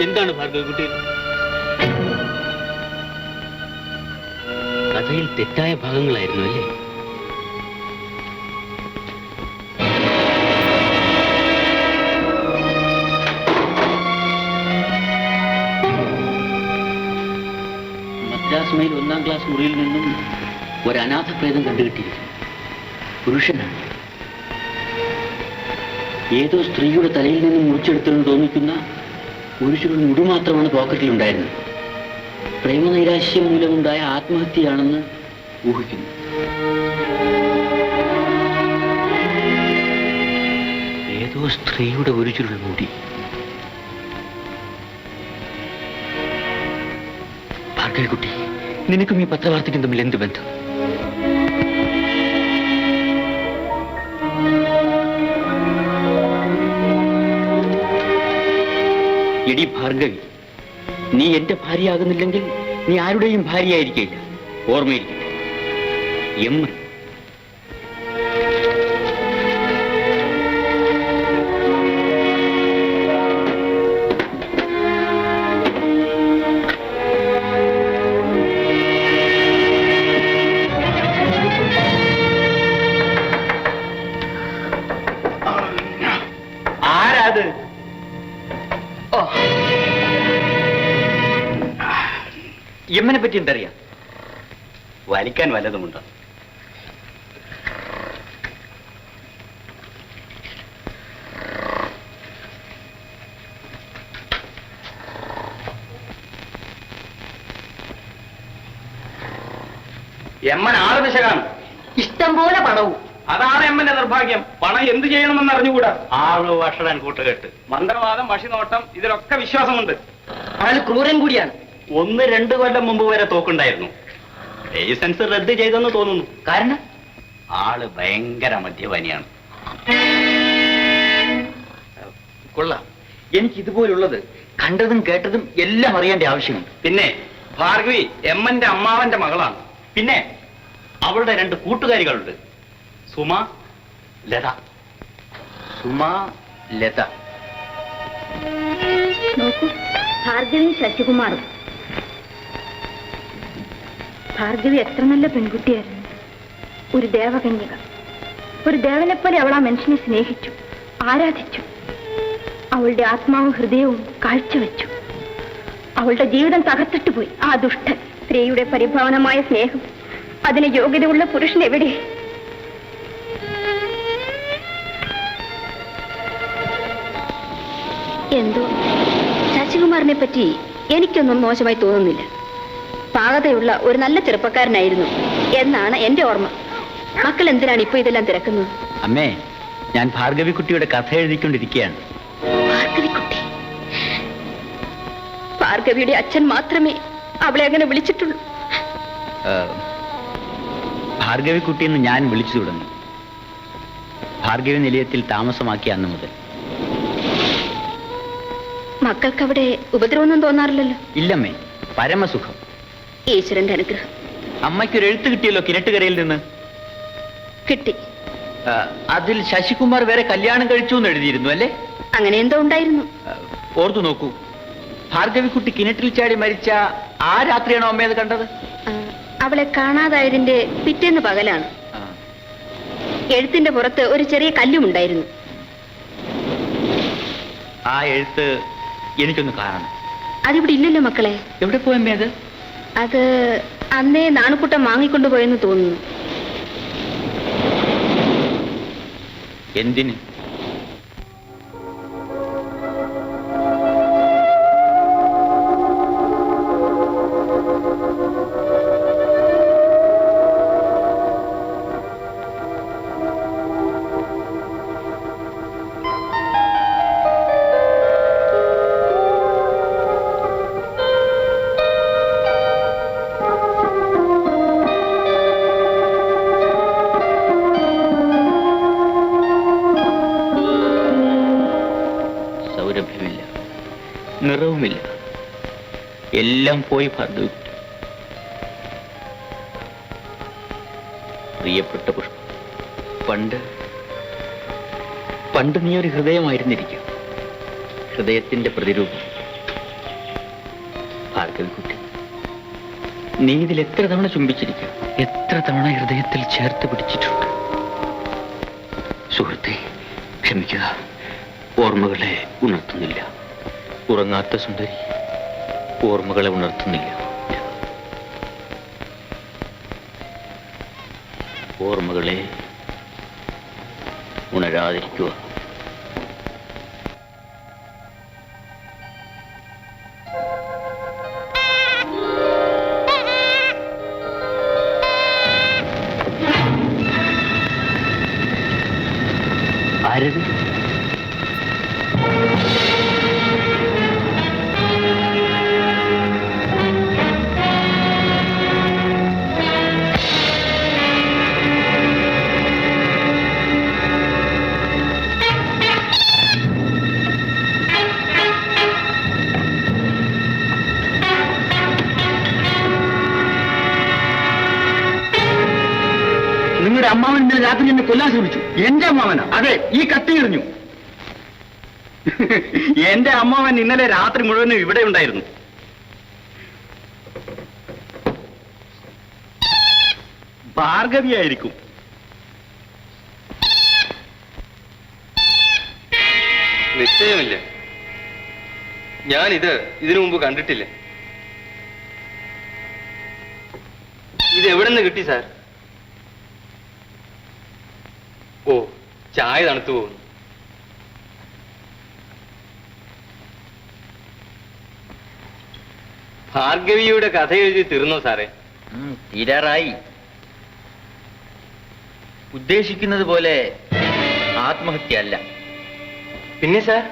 എന്താണ് ഭാർഗവകുട്ടി? കഥയിൽ തെറ്റായ ഭാഗങ്ങളായിരുന്നു അല്ലേ? മദ്രാസ് മൈൽ 1-ാം ക്ലാസ് മുറിയിൽ നിന്നും ഒരു അനാഥ പ്രേതം കണ്ടുകിട്ടിയിരുന്നു. പുരുഷനാണ്. ഏതോ സ്ത്രീയുടെ തലയിൽ നിന്നും മുറിച്ചെടുത്തെന്ന് തോന്നിക്കുന്ന ഒരു ചുരുൾ മുടി മാത്രമാണ് പോക്കറ്റിലുണ്ടായിരുന്നത്. പ്രേമനൈരാശ്യം മൂലമുണ്ടായ ആത്മഹത്യയാണെന്ന് ഊഹിക്കുന്നു. ഏതോ സ്ത്രീയുടെ ഒരു ചുരുൾ മുടി. ഭാർഗവിക്കുട്ടി, നിനക്കും ഈ പത്രവാർത്തയ്ക്കും തമ്മിൽ എന്ത് ബന്ധം? എടി ഭാർഗവി, നീ എന്റെ ഭാര്യയാകുന്നില്ലെങ്കിൽ നീ ആരുടെയും ഭാര്യയായിരിക്കില്ല. ഓർമ്മയിരിക്കട്ടെ. എമ്മൻ. ആരാത്? എമ്മനെ പറ്റി എന്തറിയാം? വലിക്കാൻ വല്ലതുമുണ്ടോ? എമ്മൻ ആള് വിശകാണ്. ഇഷ്ടം പോലെ പണവും. അതാണ് എമ്മന്റെ നിർഭാഗ്യം. പണം എന്ത് ചെയ്യണമെന്ന് അറിഞ്ഞുകൂടാ. ആള് വഷടാൻ കൂട്ടുകെട്ട്, മന്ത്രവാദം, വഷിനോട്ടം, ഇതിലൊക്കെ വിശ്വാസമുണ്ട്. ആള് ക്രൂരൻ കൂടിയാണ്. 1-2 കൊല്ലം മുമ്പ് വരെ തോക്കുണ്ടായിരുന്നു. ലൈസൻസ് റദ്ദ് ചെയ്തെന്ന് തോന്നുന്നു. കാരണം ആള് ഭയങ്കര മദ്യപാനിയാണ്. കൊള്ളാം. എനിക്ക് ഇതുപോലുള്ളത് കണ്ടതും കേട്ടതും എല്ലാം അറിയേണ്ട ആവശ്യമുണ്ട്. പിന്നെ ഭാർഗവി എമ്മന്റെ അമ്മാവന്റെ മകളാണ്. പിന്നെ അവളുടെ 2 കൂട്ടുകാരികളുണ്ട്, സുമ, ലത. സുമ, ലത. നോക്കൂ, ഭാർഗവി ശശികുമാറും. ഭാർഗവി എത്ര നല്ല പെൺകുട്ടിയായിരുന്നു. ഒരു ദേവകന്യക. ഒരു ദേവനെപ്പോലെ അവൾ ആ മനുഷ്യനെ സ്നേഹിച്ചു, ആരാധിച്ചു. അവളുടെ ആത്മാവും ഹൃദയവും കാഴ്ചവെച്ചു. അവളുടെ ജീവിതം തകർത്തിട്ട് പോയി ആ ദുഷ്ടൻ. സ്ത്രീയുടെ പരിഭാവനമായ സ്നേഹം, അതിന് യോഗ്യതയുള്ള പുരുഷൻ എവിടെ? എന്തോ ശശികുമാറിനെ പറ്റി എനിക്കൊന്നും മോശമായി തോന്നുന്നില്ല. പാകതയുള്ള ഒരു നല്ല ചെറുപ്പക്കാരനായിരുന്നു എന്നാണ് എന്റെ ഓർമ്മ. മക്കൾ എന്തിനാണ് ഇപ്പൊ ഇതെല്ലാം തിരക്കുന്നത്? അമ്മേ, ഞാൻ ഭാർഗവിക്കുട്ടിയുടെ കഥ എഴുതിക്കൊണ്ടിരിക്കുകയാണ്. ഭാർഗവിക്കുട്ടി? ഭാർഗവിയുടെ അച്ഛൻ മാത്രമേ അവളെ അങ്ങനെ വിളിച്ചിട്ടുള്ളൂ. ഭാർഗവിക്കുട്ടി എന്ന് ഞാൻ വിളിച്ചു തുടങ്ങി ഭാർഗവി നിലയത്തിൽ താമസമാക്കിയ അന്ന് മുതൽ. മക്കൾക്ക് അവിടെ ഉപദ്രവമൊന്നും തോന്നാറില്ലല്ലോ? ഇല്ലമ്മേ, പരമസുഖം. ഈശ്വരന്റെ അനുഗ്രഹം. അമ്മയ്ക്കൊരു എഴുത്ത് കിട്ടിയല്ലോ കിണറ്റുകരയിൽ നിന്ന്. കിട്ടി. അതിൽ ശശികുമാർ വേറെ കല്യാണം കഴിച്ചു എന്ന് എഴുതിയിരുന്നു അല്ലേ? അങ്ങനെ എന്തോ ഉണ്ടായിരുന്നു. ഓർത്തു നോക്കൂ, ഭാർഗവിക്കുട്ടി കിണറ്റിൽ ചാടി മരിച്ച ആ രാത്രിയാണോ അമ്മ അത് കണ്ടത്? അവളെ കാണാതായതിന്റെ പിറ്റേന്ന് പകലാണ്. എഴുത്തിന്റെ പുറത്ത് ഒരു ചെറിയ കല്ലുമുണ്ടായിരുന്നു. ആ എഴുത്ത് എനിക്കൊന്ന് കാണണം. അതിവിടെ ഇല്ലല്ലോ മക്കളെ. എവിടെ പോയമ്മേ അത്? അത് അന്നേ നാണുക്കുട്ടൻ വാങ്ങിക്കൊണ്ടുപോയെന്ന് തോന്നുന്നു. എന്തിന്? നിറവുമില്ല. എല്ലാം പോയി ഭാർഗവിക്കുട്ടി. പ്രിയപ്പെട്ട പുഷ്പം, പണ്ട് നീ ഒരു ഹൃദയമായിരുന്നിരിക്കും. ഹൃദയത്തിന്റെ പ്രതിരൂപം. ഭാർഗവിക്കുട്ടി. നീ ഇതിൽ എത്ര തവണ ചുംബിച്ചിരിക്കും, എത്ര തവണ ഹൃദയത്തിൽ ചേർത്ത് പിടിച്ചിട്ടുണ്ട്. സുഹൃത്തെ, ക്ഷമിക്കുക. ഓർമ്മകളെ ഉണർത്തുന്നില്ല. ഉറങ്ങാത്ത സുന്ദരി ഓർമ്മകളെ ഉണർത്തുന്നില്ല. ഓർമ്മകളെ ഉണരാതിരിക്കുക. ആരത്? നിങ്ങളുടെ അമ്മാവൻ ഇന്നലെ രാത്രി എന്നെ കൊല്ലാൻ ശ്രമിച്ചു. എന്റെ അമ്മാവനാ? അതെ, ഈ കത്തി എറിഞ്ഞു. എന്റെ അമ്മാവൻ ഇന്നലെ രാത്രി മുഴുവനും ഇവിടെ ഉണ്ടായിരുന്നു. ഭാർഗവിയായിരിക്കും. നിശ്ചയമില്ല. ഞാനിത് ഇതിനു മുമ്പ് കണ്ടിട്ടില്ല. ഇത് എവിടെ നിന്ന് കിട്ടി സാർ? ഓ, ചായ തണുത്തു പോകുന്നു. ഭാർഗവിയുടെ കഥ എഴുതി തീർന്നോ സാറേ? തീരാറായി. ഉദ്ദേശിക്കുന്നത് പോലെ ആത്മഹത്യ അല്ല. പിന്നെ സാർ?